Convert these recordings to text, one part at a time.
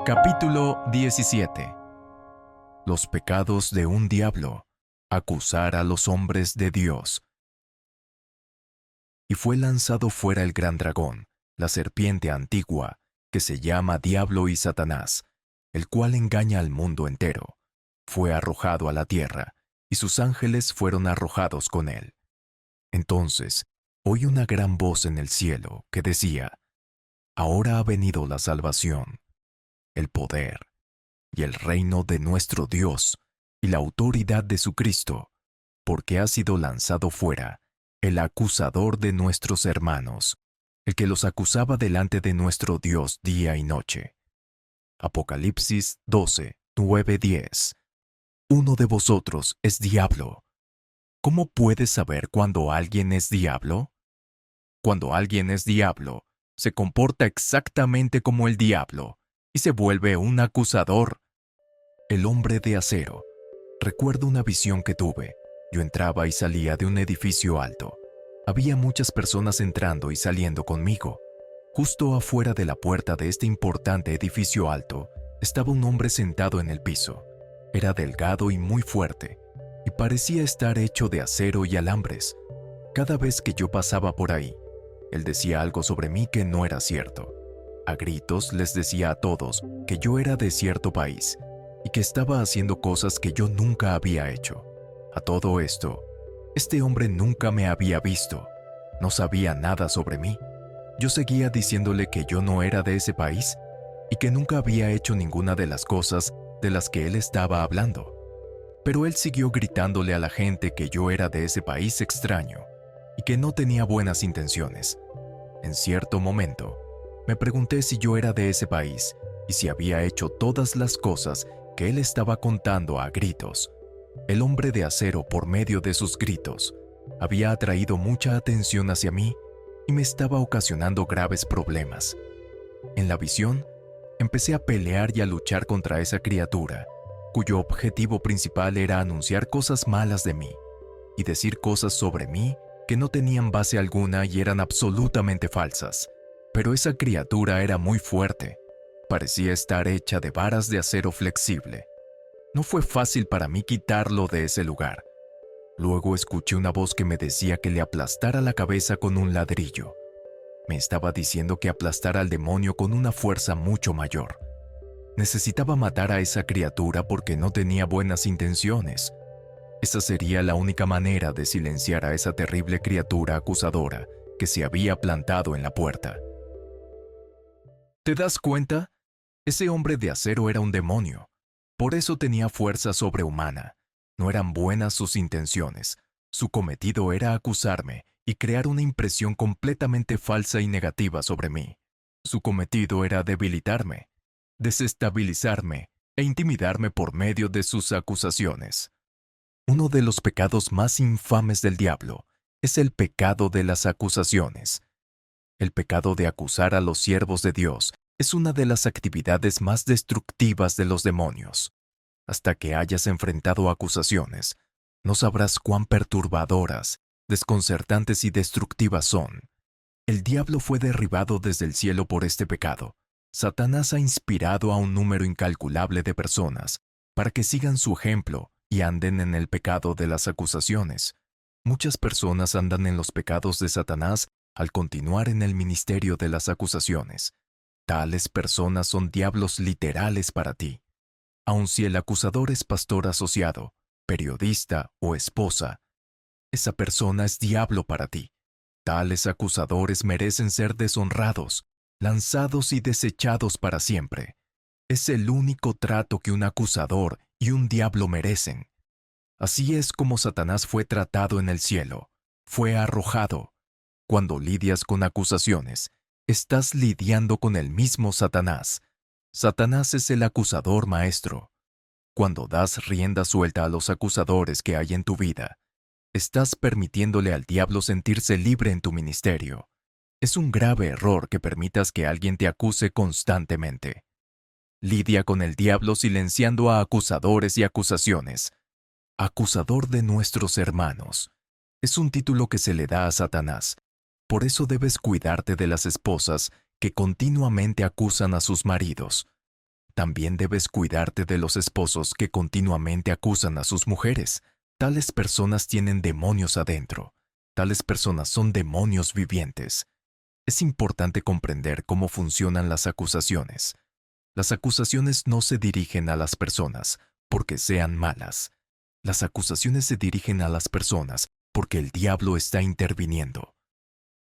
Capítulo 17. Los pecados de un diablo. Acusar a los hombres de Dios. Y fue lanzado fuera el gran dragón, la serpiente antigua, que se llama Diablo y Satanás, el cual engaña al mundo entero. Fue arrojado a la tierra, y sus ángeles fueron arrojados con él. Entonces, oí una gran voz en el cielo que decía: Ahora ha venido la salvación, el poder y el reino de nuestro Dios y la autoridad de su Cristo, porque ha sido lanzado fuera el acusador de nuestros hermanos, el que los acusaba delante de nuestro Dios día y noche. Apocalipsis 12, 9, 10. Uno de vosotros es diablo. ¿Cómo puedes saber cuando alguien es diablo? Cuando alguien es diablo, se comporta exactamente como el diablo y se vuelve un acusador. El hombre de acero. Recuerdo una visión que tuve. Yo entraba y salía de un edificio alto. Había muchas personas entrando y saliendo conmigo. Justo afuera de la puerta de este importante edificio alto, estaba un hombre sentado en el piso. Era delgado y muy fuerte, y parecía estar hecho de acero y alambres. Cada vez que yo pasaba por ahí, él decía algo sobre mí que no era cierto. A gritos les decía a todos que yo era de cierto país y que estaba haciendo cosas que yo nunca había hecho. A todo esto, este hombre nunca me había visto, no sabía nada sobre mí. Yo seguía diciéndole que yo no era de ese país y que nunca había hecho ninguna de las cosas de las que él estaba hablando. Pero él siguió gritándole a la gente que yo era de ese país extraño y que no tenía buenas intenciones. En cierto momento, me pregunté si yo era de ese país y si había hecho todas las cosas que él estaba contando a gritos. El hombre de acero, por medio de sus gritos, había atraído mucha atención hacia mí y me estaba ocasionando graves problemas. En la visión, empecé a pelear y a luchar contra esa criatura, cuyo objetivo principal era anunciar cosas malas de mí y decir cosas sobre mí que no tenían base alguna y eran absolutamente falsas. Pero esa criatura era muy fuerte. Parecía estar hecha de varas de acero flexible. No fue fácil para mí quitarlo de ese lugar. Luego escuché una voz que me decía que le aplastara la cabeza con un ladrillo. Me estaba diciendo que aplastara al demonio con una fuerza mucho mayor. Necesitaba matar a esa criatura porque no tenía buenas intenciones. Esa sería la única manera de silenciar a esa terrible criatura acusadora que se había plantado en la puerta. ¿Te das cuenta? Ese hombre de acero era un demonio. Por eso tenía fuerza sobrehumana. No eran buenas sus intenciones. Su cometido era acusarme y crear una impresión completamente falsa y negativa sobre mí. Su cometido era debilitarme, desestabilizarme e intimidarme por medio de sus acusaciones. Uno de los pecados más infames del diablo es el pecado de las acusaciones. El pecado de acusar a los siervos de Dios es una de las actividades más destructivas de los demonios. Hasta que hayas enfrentado acusaciones, no sabrás cuán perturbadoras, desconcertantes y destructivas son. El diablo fue derribado desde el cielo por este pecado. Satanás ha inspirado a un número incalculable de personas para que sigan su ejemplo y anden en el pecado de las acusaciones. Muchas personas andan en los pecados de Satanás al continuar en el ministerio de las acusaciones. Tales personas son diablos literales para ti. Aun si el acusador es pastor asociado, periodista o esposa, esa persona es diablo para ti. Tales acusadores merecen ser deshonrados, lanzados y desechados para siempre. Es el único trato que un acusador y un diablo merecen. Así es como Satanás fue tratado en el cielo. Fue arrojado. Cuando lidias con acusaciones, estás lidiando con el mismo Satanás. Satanás es el acusador maestro. Cuando das rienda suelta a los acusadores que hay en tu vida, estás permitiéndole al diablo sentirse libre en tu ministerio. Es un grave error que permitas que alguien te acuse constantemente. Lidia con el diablo silenciando a acusadores y acusaciones. Acusador de nuestros hermanos. Es un título que se le da a Satanás. Por eso debes cuidarte de las esposas que continuamente acusan a sus maridos. También debes cuidarte de los esposos que continuamente acusan a sus mujeres. Tales personas tienen demonios adentro. Tales personas son demonios vivientes. Es importante comprender cómo funcionan las acusaciones. Las acusaciones no se dirigen a las personas porque sean malas. Las acusaciones se dirigen a las personas porque el diablo está interviniendo.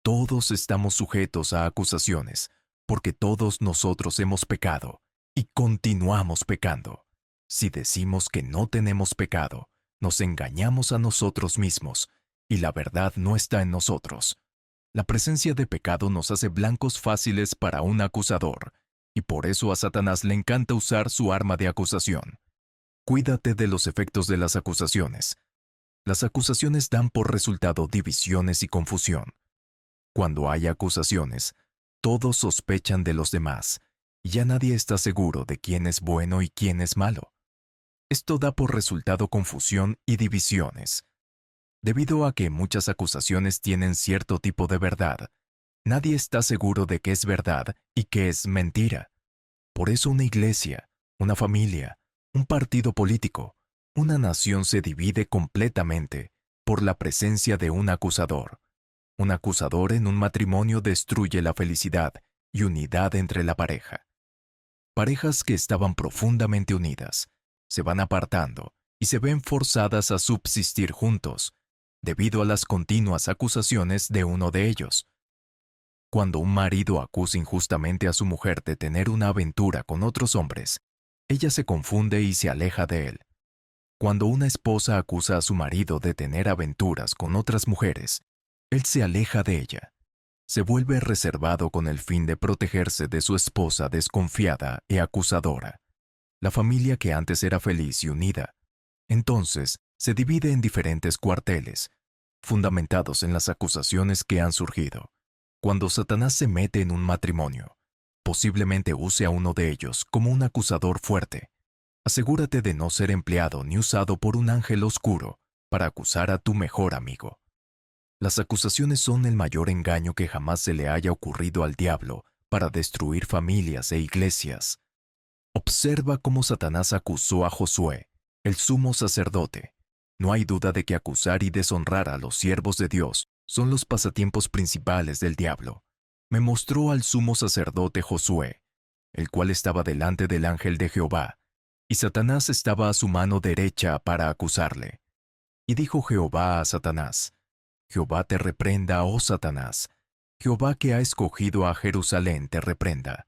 Todos estamos sujetos a acusaciones porque todos nosotros hemos pecado y continuamos pecando. Si decimos que no tenemos pecado, nos engañamos a nosotros mismos y la verdad no está en nosotros. La presencia de pecado nos hace blancos fáciles para un acusador, y por eso a Satanás le encanta usar su arma de acusación. Cuídate de los efectos de las acusaciones. Las acusaciones dan por resultado divisiones y confusión. Cuando hay acusaciones, todos sospechan de los demás, y ya nadie está seguro de quién es bueno y quién es malo. Esto da por resultado confusión y divisiones. Debido a que muchas acusaciones tienen cierto tipo de verdad, nadie está seguro de qué es verdad y qué es mentira. Por eso una iglesia, una familia, un partido político, una nación se divide completamente por la presencia de un acusador. Un acusador en un matrimonio destruye la felicidad y unidad entre la pareja. Parejas que estaban profundamente unidas se van apartando y se ven forzadas a subsistir juntos debido a las continuas acusaciones de uno de ellos. Cuando un marido acusa injustamente a su mujer de tener una aventura con otros hombres, ella se confunde y se aleja de él. Cuando una esposa acusa a su marido de tener aventuras con otras mujeres, él se aleja de ella. Se vuelve reservado con el fin de protegerse de su esposa desconfiada y acusadora. La familia que antes era feliz y unida, entonces se divide en diferentes cuarteles, fundamentados en las acusaciones que han surgido. Cuando Satanás se mete en un matrimonio, posiblemente use a uno de ellos como un acusador fuerte. Asegúrate de no ser empleado ni usado por un ángel oscuro para acusar a tu mejor amigo. Las acusaciones son el mayor engaño que jamás se le haya ocurrido al diablo para destruir familias e iglesias. Observa cómo Satanás acusó a Josué, el sumo sacerdote. No hay duda de que acusar y deshonrar a los siervos de Dios son los pasatiempos principales del diablo. Me mostró al sumo sacerdote Josué, el cual estaba delante del ángel de Jehová, y Satanás estaba a su mano derecha para acusarle. Y dijo Jehová a Satanás: Jehová te reprenda, oh Satanás. Jehová que ha escogido a Jerusalén te reprenda.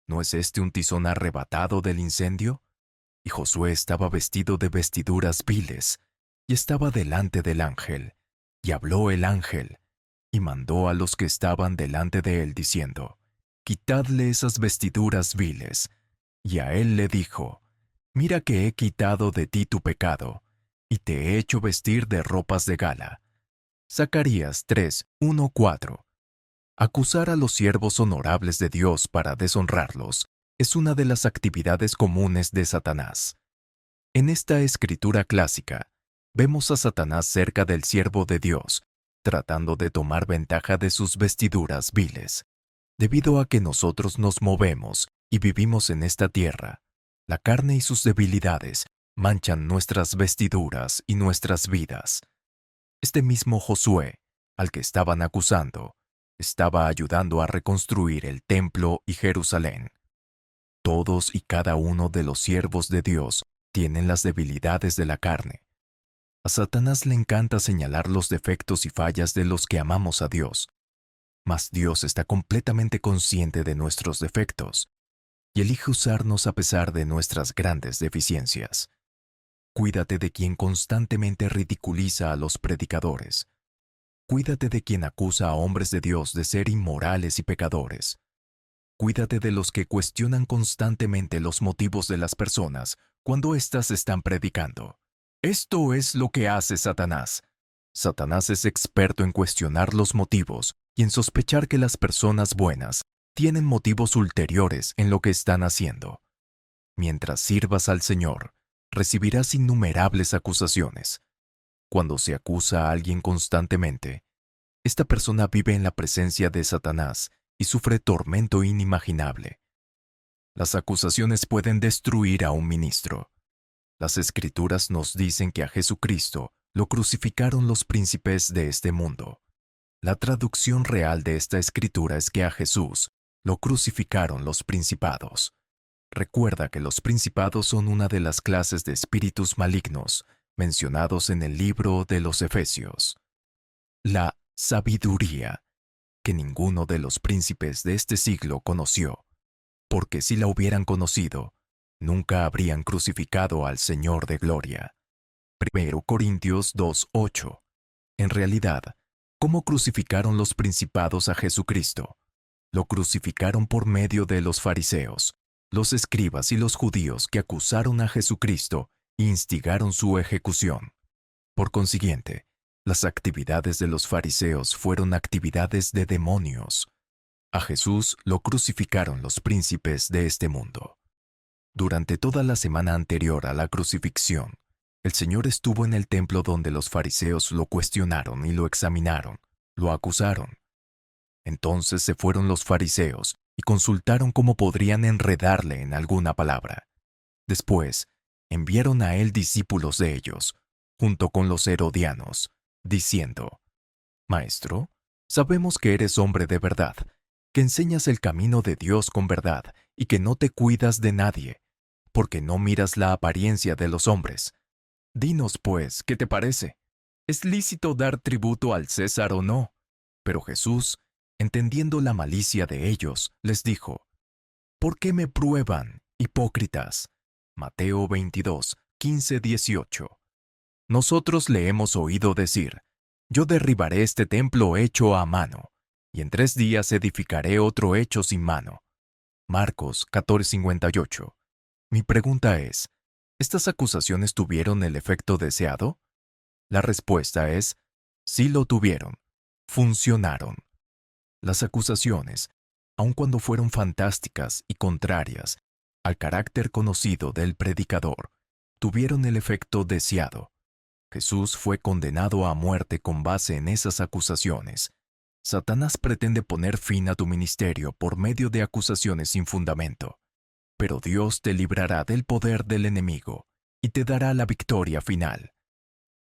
¿No es este un tizón arrebatado del incendio? Y Josué estaba vestido de vestiduras viles, y estaba delante del ángel. Y habló el ángel, y mandó a los que estaban delante de él, diciendo: Quitadle esas vestiduras viles. Y a él le dijo: Mira que he quitado de ti tu pecado, y te he hecho vestir de ropas de gala. Zacarías 3, 1, 4. Acusar a los siervos honorables de Dios para deshonrarlos es una de las actividades comunes de Satanás. En esta escritura clásica, vemos a Satanás cerca del siervo de Dios, tratando de tomar ventaja de sus vestiduras viles. Debido a que nosotros nos movemos y vivimos en esta tierra, la carne y sus debilidades manchan nuestras vestiduras y nuestras vidas. Este mismo Josué, al que estaban acusando, estaba ayudando a reconstruir el templo y Jerusalén. Todos y cada uno de los siervos de Dios tienen las debilidades de la carne. A Satanás le encanta señalar los defectos y fallas de los que amamos a Dios, mas Dios está completamente consciente de nuestros defectos y elige usarnos a pesar de nuestras grandes deficiencias. Cuídate de quien constantemente ridiculiza a los predicadores. Cuídate de quien acusa a hombres de Dios de ser inmorales y pecadores. Cuídate de los que cuestionan constantemente los motivos de las personas cuando éstas están predicando. Esto es lo que hace Satanás. Satanás es experto en cuestionar los motivos y en sospechar que las personas buenas tienen motivos ulteriores en lo que están haciendo. Mientras sirvas al Señor, recibirás innumerables acusaciones. Cuando se acusa a alguien constantemente, esta persona vive en la presencia de Satanás y sufre tormento inimaginable. Las acusaciones pueden destruir a un ministro. Las Escrituras nos dicen que a Jesucristo lo crucificaron los príncipes de este mundo. La traducción real de esta escritura es que a Jesús lo crucificaron los principados. Recuerda que los principados son una de las clases de espíritus malignos mencionados en el libro de los Efesios. La sabiduría que ninguno de los príncipes de este siglo conoció, porque si la hubieran conocido, nunca habrían crucificado al Señor de gloria. 1 Corintios 2:8. En realidad, ¿cómo crucificaron los principados a Jesucristo? Lo crucificaron por medio de los fariseos, los escribas y los judíos que acusaron a Jesucristo e instigaron su ejecución. Por consiguiente, las actividades de los fariseos fueron actividades de demonios. A Jesús lo crucificaron los príncipes de este mundo. Durante toda la semana anterior a la crucifixión, el Señor estuvo en el templo donde los fariseos lo cuestionaron y lo examinaron, lo acusaron. Entonces se fueron los fariseos y consultaron cómo podrían enredarle en alguna palabra. Después, enviaron a él discípulos de ellos, junto con los herodianos, diciendo: Maestro, sabemos que eres hombre de verdad, que enseñas el camino de Dios con verdad y que no te cuidas de nadie, porque no miras la apariencia de los hombres. Dinos, pues, ¿qué te parece? ¿Es lícito dar tributo al César o no? Pero Jesús, entendiendo la malicia de ellos, les dijo: ¿Por qué me prueban, hipócritas? Mateo 22, 15, 18. Nosotros le hemos oído decir: Yo derribaré este templo hecho a mano, y en 3 días edificaré otro hecho sin mano. Marcos 14:58. Mi pregunta es, ¿estas acusaciones tuvieron el efecto deseado? La respuesta es: sí lo tuvieron. Funcionaron. Las acusaciones, aun cuando fueron fantásticas y contrarias al carácter conocido del predicador, tuvieron el efecto deseado. Jesús fue condenado a muerte con base en esas acusaciones. Satanás pretende poner fin a tu ministerio por medio de acusaciones sin fundamento, pero Dios te librará del poder del enemigo y te dará la victoria final.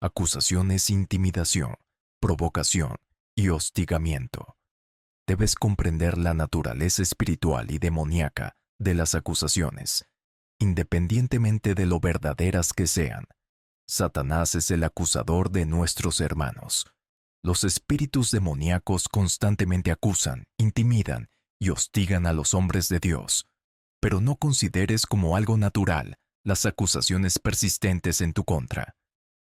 Acusaciones, intimidación, provocación y hostigamiento. Debes comprender la naturaleza espiritual y demoníaca de las acusaciones, independientemente de lo verdaderas que sean. Satanás es el acusador de nuestros hermanos. Los espíritus demoníacos constantemente acusan, intimidan y hostigan a los hombres de Dios. Pero no consideres como algo natural las acusaciones persistentes en tu contra.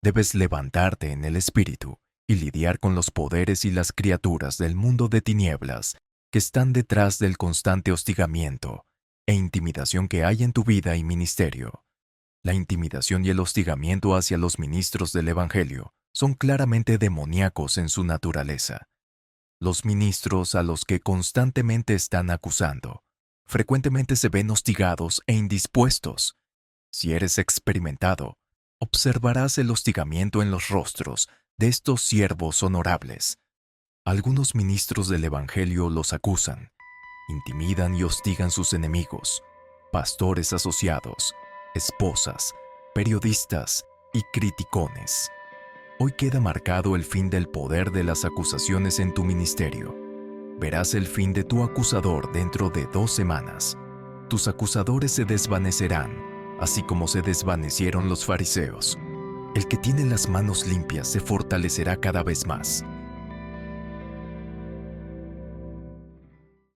Debes levantarte en el espíritu y lidiar con los poderes y las criaturas del mundo de tinieblas que están detrás del constante hostigamiento e intimidación que hay en tu vida y ministerio. La intimidación y el hostigamiento hacia los ministros del Evangelio son claramente demoníacos en su naturaleza. Los ministros a los que constantemente están acusando frecuentemente se ven hostigados e indispuestos. Si eres experimentado, observarás el hostigamiento en los rostros de estos siervos honorables. Algunos ministros del Evangelio los acusan, intimidan y hostigan sus enemigos, pastores asociados, esposas, periodistas y criticones. Hoy queda marcado el fin del poder de las acusaciones en tu ministerio. Verás el fin de tu acusador dentro de 2 semanas. Tus acusadores se desvanecerán, así como se desvanecieron los fariseos. El que tiene las manos limpias se fortalecerá cada vez más.